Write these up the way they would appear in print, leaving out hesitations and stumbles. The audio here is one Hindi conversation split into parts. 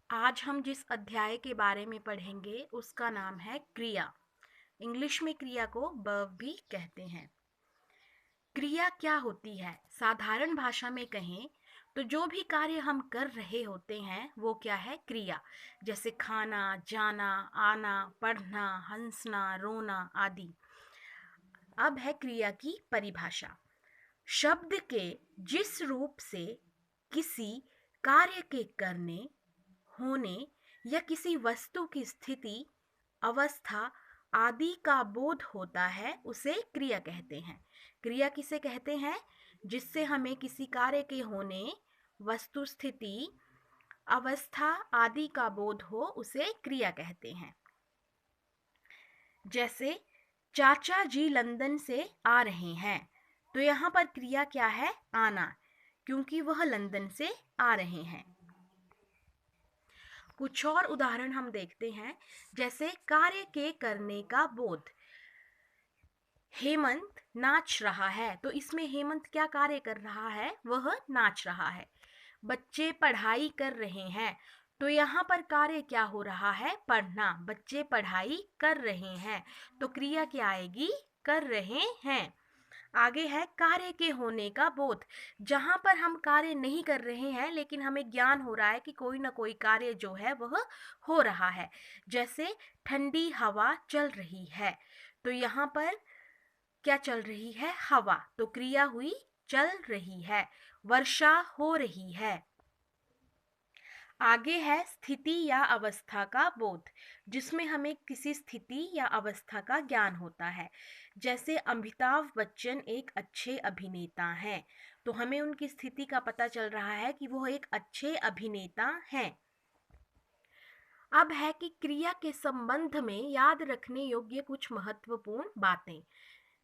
आज हम जिस अध्याय के बारे में पढ़ेंगे उसका नाम है क्रिया। इंग्लिश में क्रिया को वर्ब भी कहते हैं। क्रिया क्या होती है? साधारण भाषा में कहें तो जो भी कार्य हम कर रहे होते हैं वो क्या है? क्रिया। जैसे खाना, जाना, आना, पढ़ना, हंसना, रोना आदि। अब है क्रिया की परिभाषा। शब्द के जिस रूप से किसी कार्य के करने, होने या किसी वस्तु की स्थिति, अवस्था आदि का बोध होता है उसे क्रिया कहते हैं। क्रिया किसे कहते हैं? जिससे हमें किसी कार्य के होने, वस्तु स्थिति, अवस्था आदि का बोध हो उसे क्रिया कहते हैं। जैसे चाचा जी लंदन से आ रहे हैं, तो यहाँ पर क्रिया क्या है? आना, क्योंकि वह लंदन से आ रहे हैं। कुछ और उदाहरण हम देखते हैं, जैसे कार्य के करने का बोध। हेमंत नाच रहा है, तो इसमें हेमंत क्या कार्य कर रहा है? वह नाच रहा है। बच्चे पढ़ाई कर रहे हैं, तो यहाँ पर कार्य क्या हो रहा है? पढ़ना। बच्चे पढ़ाई कर रहे हैं, तो क्रिया क्या आएगी? कर रहे हैं। आगे है कार्य के होने का बोध। जहाँ पर हम कार्य नहीं कर रहे हैं लेकिन हमें ज्ञान हो रहा है कि कोई ना कोई कार्य जो है वह हो रहा है। जैसे ठंडी हवा चल रही है, तो यहाँ पर क्या चल रही है? हवा। तो क्रिया हुई चल रही है। वर्षा हो रही है। आगे है स्थिति या अवस्था का बोध, जिसमें हमें किसी स्थिति या अवस्था का ज्ञान होता है। जैसे अमिताभ बच्चन एक अच्छे अभिनेता हैं, तो हमें उनकी स्थिति का पता चल रहा है कि वो एक अच्छे अभिनेता हैं। अब है कि क्रिया के संबंध में याद रखने योग्य कुछ महत्वपूर्ण बातें।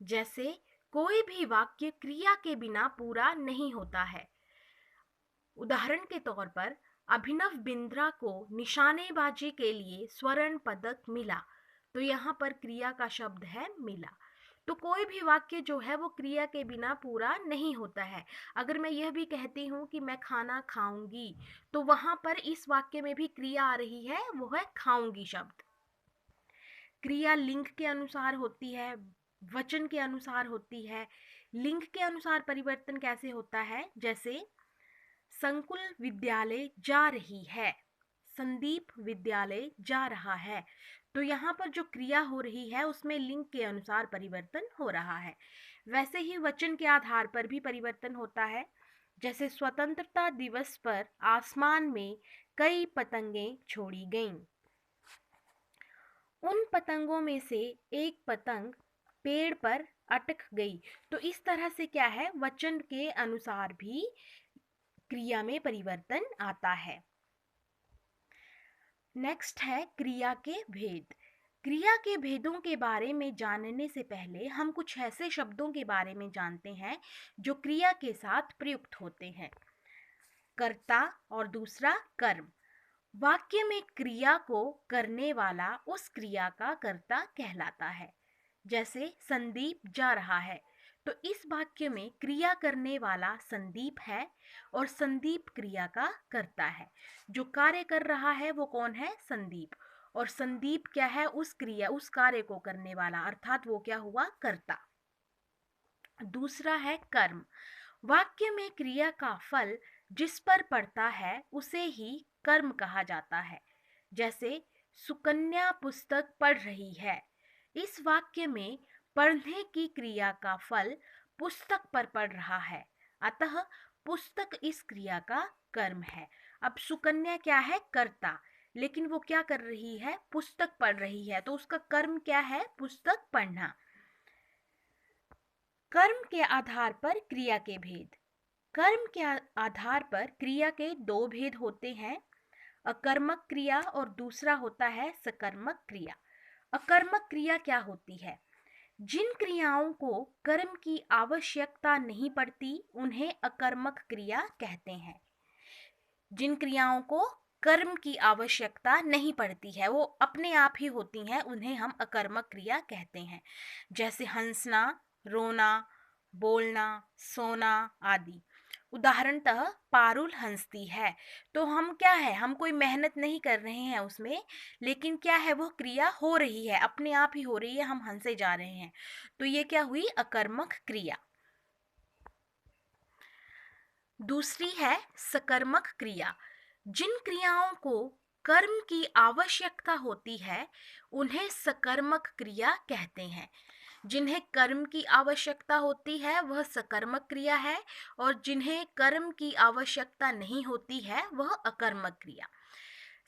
जैसे कोई भी वाक्य क्रिया के बिना पूरा नहीं होता है। उदाहरण के तौर पर अभिनव बिंद्रा को निशानेबाजी के लिए स्वर्ण पदक मिला, तो यहाँ पर क्रिया का शब्द है मिला। तो कोई भी वाक्य जो है वो क्रिया के बिना पूरा नहीं होता है। अगर मैं यह भी कहती हूँ कि मैं खाना खाऊंगी, तो वहां पर इस वाक्य में भी क्रिया आ रही है, वो है खाऊंगी शब्द। क्रिया लिंग के अनुसार होती है, वचन के अनुसार होती है। लिंग के अनुसार परिवर्तन कैसे होता है? जैसे संकुल विद्यालय जा रही है, संदीप विद्यालय जा रहा है, तो यहाँ पर जो क्रिया हो रही है उसमें लिंग के अनुसार परिवर्तन हो रहा है। वैसे ही वचन के आधार पर भी परिवर्तन होता है। जैसे स्वतंत्रता दिवस पर आसमान में कई पतंगें छोड़ी गईं, उन पतंगों में से एक पतंग पेड़ पर अटक गई। तो इस तरह से क्या है? वचन के अनुसार भी क्रिया में परिवर्तन आता है। नेक्स्ट है क्रिया के भेद। क्रिया के भेदों के बारे में जानने से पहले हम कुछ ऐसे शब्दों के बारे में जानते हैं जो क्रिया के साथ प्रयुक्त होते हैं। कर्ता और दूसरा कर्म। वाक्य में क्रिया को करने वाला उस क्रिया का कर्ता कहलाता है। जैसे संदीप जा रहा है, तो इस वाक्य में क्रिया करने वाला संदीप है और संदीप क्रिया का कर्ता है। जो कार्य कर रहा है वो कौन है? संदीप। और संदीप क्या है? उस क्रिया, उस कार्य को करने वाला, अर्थात वो क्या हुआ? कर्ता। दूसरा है कर्म। वाक्य में क्रिया का फल जिस पर पड़ता है उसे ही कर्म कहा जाता है। जैसे सुकन्या पुस्तक पढ़ रही है, इस वाक्य में पढ़ने की क्रिया का फल पुस्तक पर पड़ रहा है, अतः पुस्तक इस क्रिया का कर्म है। अब सुकन्या क्या है? कर्ता, लेकिन वो क्या कर रही है? पुस्तक पढ़ रही है, तो उसका कर्म क्या है? पुस्तक पढ़ना। कर्म के आधार पर क्रिया के भेद। कर्म के आधार पर क्रिया के दो भेद होते हैं, अकर्मक क्रिया और दूसरा होता है सकर्मक क्रिया। अकर्मक क्रिया क्या होती है? जिन क्रियाओं को कर्म की आवश्यकता नहीं पड़ती उन्हें अकर्मक क्रिया कहते हैं। जिन क्रियाओं को कर्म की आवश्यकता नहीं पड़ती है, वो अपने आप ही होती हैं, उन्हें हम अकर्मक क्रिया कहते हैं। जैसे हंसना, रोना, बोलना, सोना आदि। उदाहरणतः पारुल हंसती है। तो हम क्या है, हम कोई मेहनत नहीं कर रहे हैं उसमें, लेकिन क्या है, वह क्रिया हो रही है, अपने आप ही हो रही है, हम हंसे जा रहे हैं। तो ये क्या हुई, अकर्मक क्रिया। दूसरी है सकर्मक क्रिया। जिन क्रियाओं को कर्म की आवश्यकता होती है उन्हें सकर्मक क्रिया कहते हैं। जिन्हें कर्म की आवश्यकता होती है वह सकर्मक क्रिया है, और जिन्हें कर्म की आवश्यकता नहीं होती है वह अकर्मक क्रिया।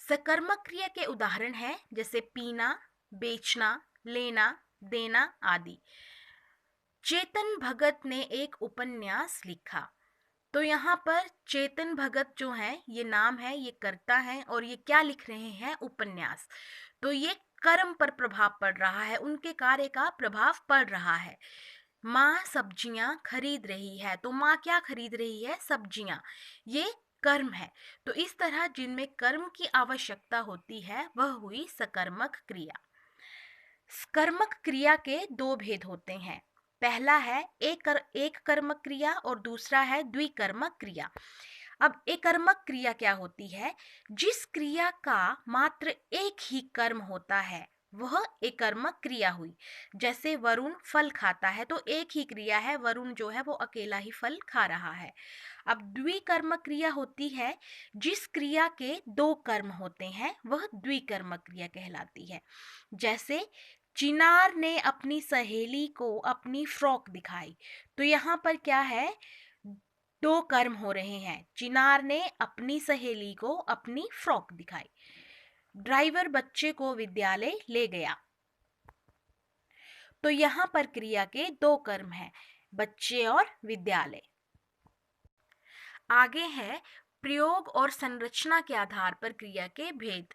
सकर्मक क्रिया के उदाहरण हैं जैसे पीना, बेचना, लेना, देना आदि। चेतन भगत ने एक उपन्यास लिखा। तो यहाँ पर चेतन भगत जो है ये नाम है, ये कर्ता है, और ये क्या लिख रहे हैं, उपन्यास। तो ये कर्म पर प्रभाव पड़ रहा है, उनके कार्य का प्रभाव पड़ रहा है। माँ सब्जियां खरीद रही है, तो माँ क्या खरीद रही है, सब्जियां। ये कर्म है। तो इस तरह जिनमें कर्म की आवश्यकता होती है वह हुई सकर्मक क्रिया। कर्मक क्रिया के दो भेद होते हैं। पहला है एक कर्मक क्रिया और दूसरा है द्विकर्मक क्रिया। अब एक कर्मक क्रिया क्या होती है, जिस क्रिया का मात्र एक ही कर्म होता है वह एक कर्मक क्रिया हुई। जैसे वरुण फल खाता है, तो एक ही क्रिया है, वरुण जो है वो अकेला ही फल खा रहा है। अब द्विकर्मक क्रिया होती है, जिस क्रिया के दो कर्म होते हैं वह द्विकर्मक क्रिया कहलाती है। जैसे चिनार ने अपनी सहेली को अपनी फ्रॉक दिखाई। तो यहाँ पर क्या है, दो कर्म हो रहे हैं। चिनार ने अपनी सहेली को अपनी फ्रॉक दिखाई। ड्राइवर बच्चे को विद्यालय ले गया। तो यहाँ पर क्रिया के दो कर्म हैं, बच्चे और विद्यालय। आगे है प्रयोग और संरचना के आधार पर क्रिया के भेद।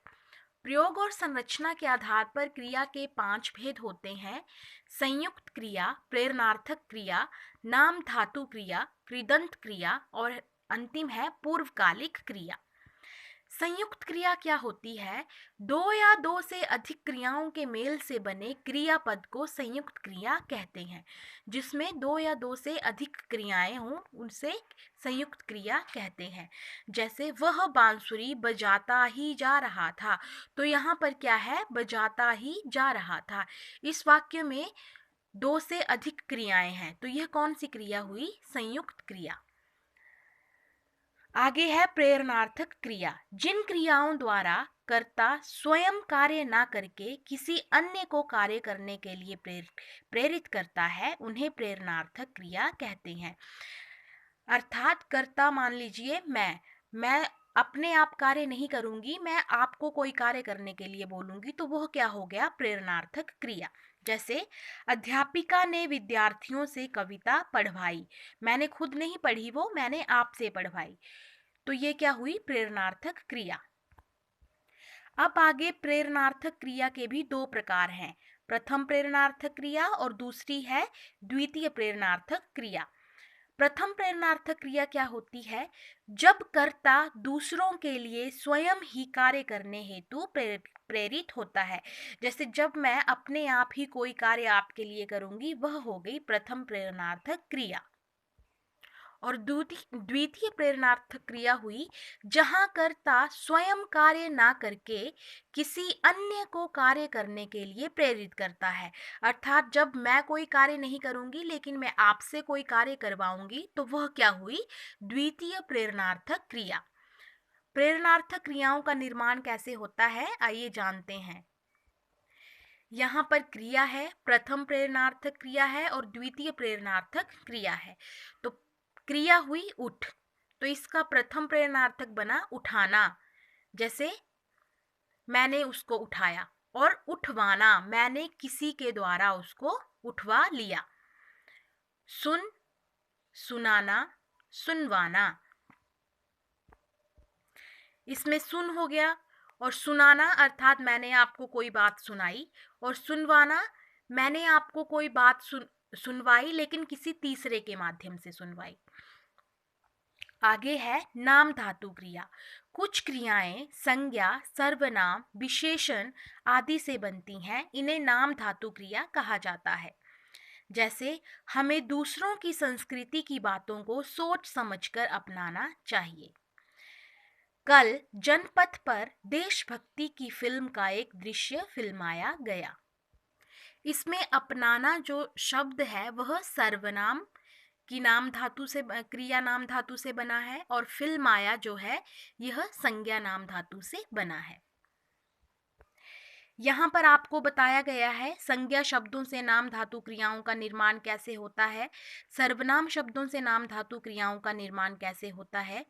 प्रयोग और संरचना के आधार पर क्रिया के 5 भेद होते हैं। संयुक्त क्रिया, प्रेरणार्थक क्रिया, नाम धातु क्रिया, कृदंत क्रिया, और अंतिम है पूर्वकालिक क्रिया। संयुक्त क्रिया क्या होती है, दो या दो से अधिक क्रियाओं के मेल से बने क्रियापद को संयुक्त क्रिया कहते हैं। जिसमें दो या दो से अधिक क्रियाएं हों उनसे संयुक्त क्रिया कहते हैं। जैसे वह बांसुरी बजाता ही जा रहा था। तो यहाँ पर क्या है, बजाता ही जा रहा था। इस वाक्य में दो से अधिक क्रियाएं हैं, तो यह कौन सी क्रिया हुई, संयुक्त क्रिया। आगे है प्रेरणार्थक क्रिया। जिन क्रियाओं द्वारा कर्ता स्वयं कार्य ना करके किसी अन्य को कार्य करने के लिए प्रेरित करता है उन्हें प्रेरणार्थक क्रिया कहते हैं। अर्थात कर्ता, मान लीजिए मैं अपने आप कार्य नहीं करूंगी, मैं आपको कोई कार्य करने के लिए बोलूंगी, तो वह क्या हो गया, प्रेरणार्थक क्रिया। जैसे अध्यापिका ने विद्यार्थियों से कविता पढ़वाई। मैंने खुद नहीं पढ़ी, वो मैंने आपसे पढ़वाई। तो ये क्या हुई, प्रेरणार्थक क्रिया। अब आगे प्रेरणार्थक क्रिया के भी दो प्रकार हैं। प्रथम प्रेरणार्थक क्रिया और दूसरी है द्वितीय प्रेरणार्थक क्रिया। प्रथम प्रेरणार्थक क्रिया क्या होती है, जब कर्ता दूसरों के लिए स्वयं ही कार्य करने हेतु प्रेरित होता है। जैसे जब मैं अपने आप ही कोई कार्य आपके लिए करूंगी, वह हो गई प्रथम प्रेरणार्थक क्रिया। और द्वितीय प्रेरणार्थक क्रिया हुई जहां कर्ता स्वयं कार्य ना करके किसी अन्य को कार्य करने के लिए प्रेरित करता है। अर्थात जब मैं कोई कार्य नहीं करूंगी लेकिन मैं आपसे कोई कार्य करवाऊंगी, तो वह क्या हुई, द्वितीय प्रेरणार्थक क्रिया। प्रेरणार्थक क्रियाओं का निर्माण कैसे होता है, आइए जानते हैं। यहाँ पर क्रिया है, प्रथम प्रेरणार्थक क्रिया है और द्वितीय प्रेरणार्थक क्रिया है। तो क्रिया हुई उठ, तो इसका प्रथम प्रेरणार्थक बना उठाना। जैसे मैंने उसको उठाया। और उठवाना, मैंने किसी के द्वारा उसको उठवा लिया। सुन, सुनाना, सुनवाना। इसमें सुन हो गया, और सुनाना अर्थात मैंने आपको कोई बात सुनाई, और सुनवाना मैंने आपको कोई बात सुनवाई लेकिन किसी तीसरे के माध्यम से सुनवाई। आगे है नाम धातु क्रिया। कुछ क्रियाएं संज्ञा, सर्वनाम, विशेषण आदि से बनती हैं, इन्हें नाम धातु क्रिया कहा जाता है। जैसे हमें दूसरों की संस्कृति की बातों को सोच समझकर अपनाना चाहिए। कल जनपथ पर देशभक्ति की फिल्म का एक दृश्य फिल्माया गया। इसमें अपनाना जो शब्द है वह सर्वनाम की नाम धातु से क्रिया नाम धातु से बना है, और फिल्माया जो है यह संज्ञा नाम धातु से बना है। यहाँ पर आपको बताया गया है संज्ञा शब्दों से नाम धातु क्रियाओं का निर्माण कैसे होता है, सर्वनाम शब्दों से नाम धातु क्रियाओं का निर्माण कैसे होता है,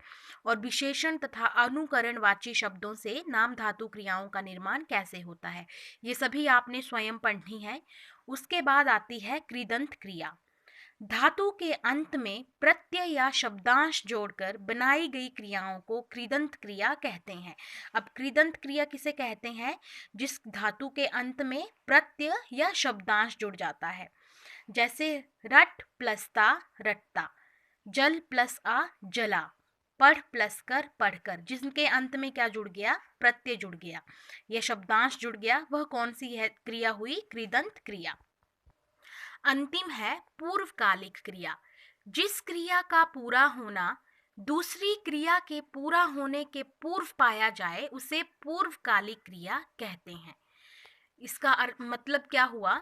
और विशेषण तथा अनुकरणवाची शब्दों से नाम धातु क्रियाओं का निर्माण कैसे होता है। ये सभी आपने स्वयं पढ़नी है। उसके बाद आती है कृदंत क्रिया। धातु के अंत में प्रत्यय या शब्दांश जोड़कर बनाई गई क्रियाओं को कृदंत क्रिया कहते हैं। अब कृदंत क्रिया किसे कहते हैं? जिस धातु के अंत में प्रत्यय या शब्दांश जुड़ जाता है। जैसे रट प्लस ता रटता, जल प्लस आ जला, पढ़ प्लस कर पढ़कर, जिनके अंत में क्या जुड़ गया? प्रत्यय जुड़ गया, यह शब्दांश जुड़ गया। वह कौन सी है क्रिया हुई? कृदंत क्रिया। अंतिम है पूर्वकालिक क्रिया। जिस क्रिया का पूरा होना दूसरी क्रिया के पूरा होने के पूर्व पाया जाए उसे पूर्वकालिक क्रिया कहते हैं। इसका मतलब क्या हुआ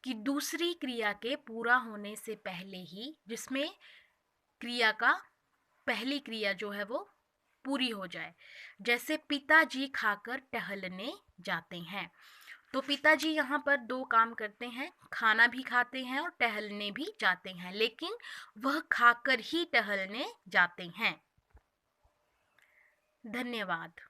कि दूसरी क्रिया के पूरा होने से पहले ही, जिसमें क्रिया का पहली क्रिया जो है वो पूरी हो जाए। जैसे पिताजी खाकर टहलने जाते हैं, तो पिताजी यहाँ पर दो काम करते हैं, खाना भी खाते हैं और टहलने भी जाते हैं, लेकिन वह खाकर ही टहलने जाते हैं। धन्यवाद।